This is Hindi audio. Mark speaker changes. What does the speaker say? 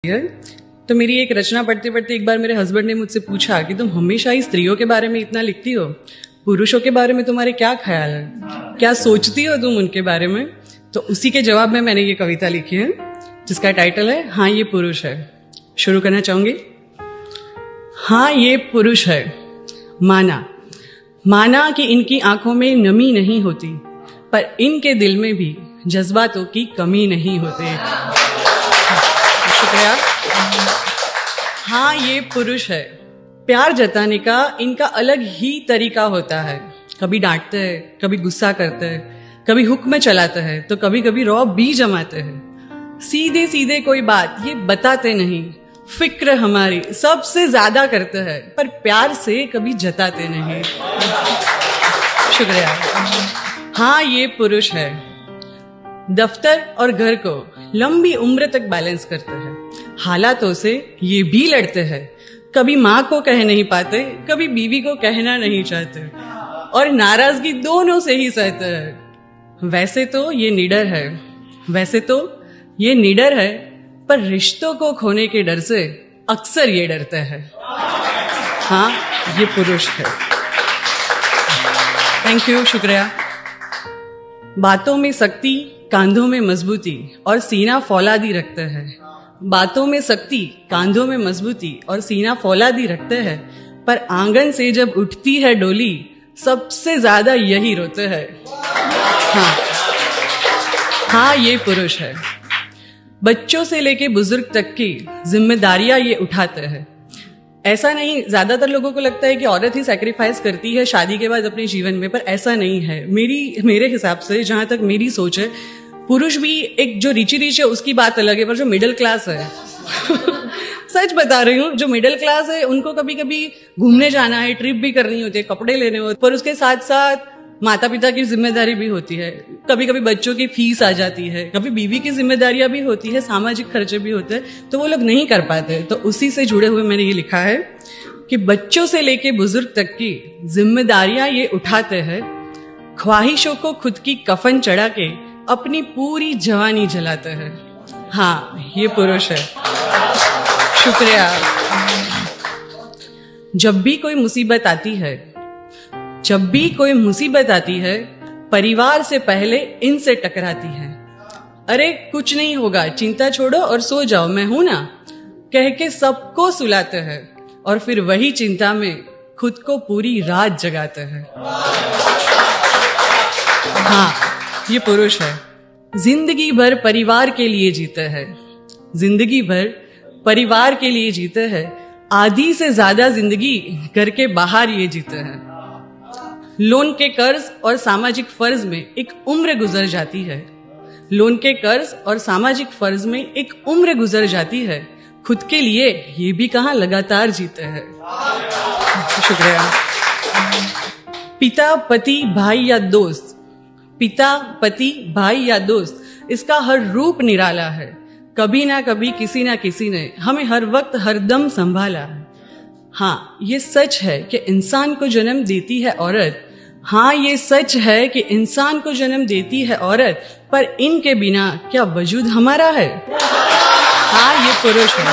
Speaker 1: है। तो मेरी एक रचना पढ़ते पढ़ते एक बार मेरे हस्बैंड ने मुझसे पूछा कि तुम हमेशा ही स्त्रियों के बारे में इतना लिखती हो, पुरुषों के बारे में तुम्हारे क्या ख्याल है, क्या सोचती हो तुम उनके बारे में। तो उसी के जवाब में मैंने ये कविता लिखी है जिसका टाइटल है हाँ ये पुरुष है। शुरू करना चाहूंगी। हाँ ये पुरुष है, माना कि इनकी आंखों में नमी नहीं होती, पर इनके दिल में भी जज्बातों की कमी नहीं होती। शुक्रिया। हाँ ये पुरुष है, प्यार जताने का इनका अलग ही तरीका होता है। कभी डांटते हैं, कभी गुस्सा करते हैं, कभी हुक्म चलाते हैं, तो कभी कभी रौब भी जमाते हैं। सीधे सीधे कोई बात ये बताते नहीं, फिक्र हमारी सबसे ज्यादा करते हैं, पर प्यार से कभी जताते नहीं। शुक्रिया। हाँ ये पुरुष है, दफ्तर और घर को लंबी उम्र तक बैलेंस करते हैं। हालातों से ये भी लड़ते हैं, कभी माँ को कह नहीं पाते, कभी बीवी को कहना नहीं चाहते, और नाराजगी दोनों से ही सहते हैं। वैसे तो ये निडर है, पर रिश्तों को खोने के डर से अक्सर ये डरते हैं। हाँ ये पुरुष है। थैंक यू, शुक्रिया। बातों में सख्ती, कांधों में मजबूती और सीना फौलादी रखते हैं। बातों में सख्ती, कांधों में मजबूती और सीना फौलादी रखते हैं, पर आंगन से जब उठती है डोली, सबसे ज्यादा यही रोते हैं। हाँ ये पुरुष है। बच्चों से लेके बुजुर्ग तक की जिम्मेदारियां ये उठाते हैं। ऐसा नहीं, ज्यादातर लोगों को लगता है कि औरत ही सैक्रिफाइस करती है शादी के बाद अपने जीवन में, पर ऐसा नहीं है। मेरे हिसाब से, जहां तक मेरी सोच है, पुरुष भी एक जो रिची है उसकी बात अलग है, पर जो मिडिल क्लास है सच बता रही हूँ, जो मिडिल क्लास है उनको कभी कभी घूमने जाना है, ट्रिप भी करनी होती है, कपड़े लेने होते, पर उसके साथ साथ माता पिता की जिम्मेदारी भी होती है, कभी कभी बच्चों की फीस आ जाती है, कभी बीवी की जिम्मेदारियां भी होती है, सामाजिक खर्चे भी होते हैं, तो वो लोग नहीं कर पाते। तो उसी से जुड़े हुए मैंने ये लिखा है कि बच्चों से लेके बुजुर्ग तक की जिम्मेदारियां ये उठाते हैं। ख्वाहिशों को खुद की कफन चढ़ा के अपनी पूरी जवानी जलाते हैं। हाँ ये पुरुष है। शुक्रिया। जब भी कोई मुसीबत आती है, परिवार से पहले इनसे टकराती है। अरे कुछ नहीं होगा, चिंता छोड़ो और सो जाओ, मैं हूं ना, कह के सबको सुलाते हैं, और फिर वही चिंता में खुद को पूरी रात जगाते हैं। हाँ ये पुरुष है। जिंदगी भर परिवार के लिए जीते हैं, आधी से ज्यादा जिंदगी घर के बाहर ये जीते हैं। लोन के कर्ज और सामाजिक फर्ज में एक उम्र गुजर जाती है। खुद के लिए ये भी कहां लगातार जीते हैं। शुक्रिया। पिता पति भाई या दोस्त, इसका हर रूप निराला है। कभी ना कभी किसी ना किसी ने हमें हर वक्त हरदम संभाला है। हाँ ये सच है कि इंसान को जन्म देती है औरत, पर इनके बिना क्या वजूद हमारा है। हाँ ये पुरुष है।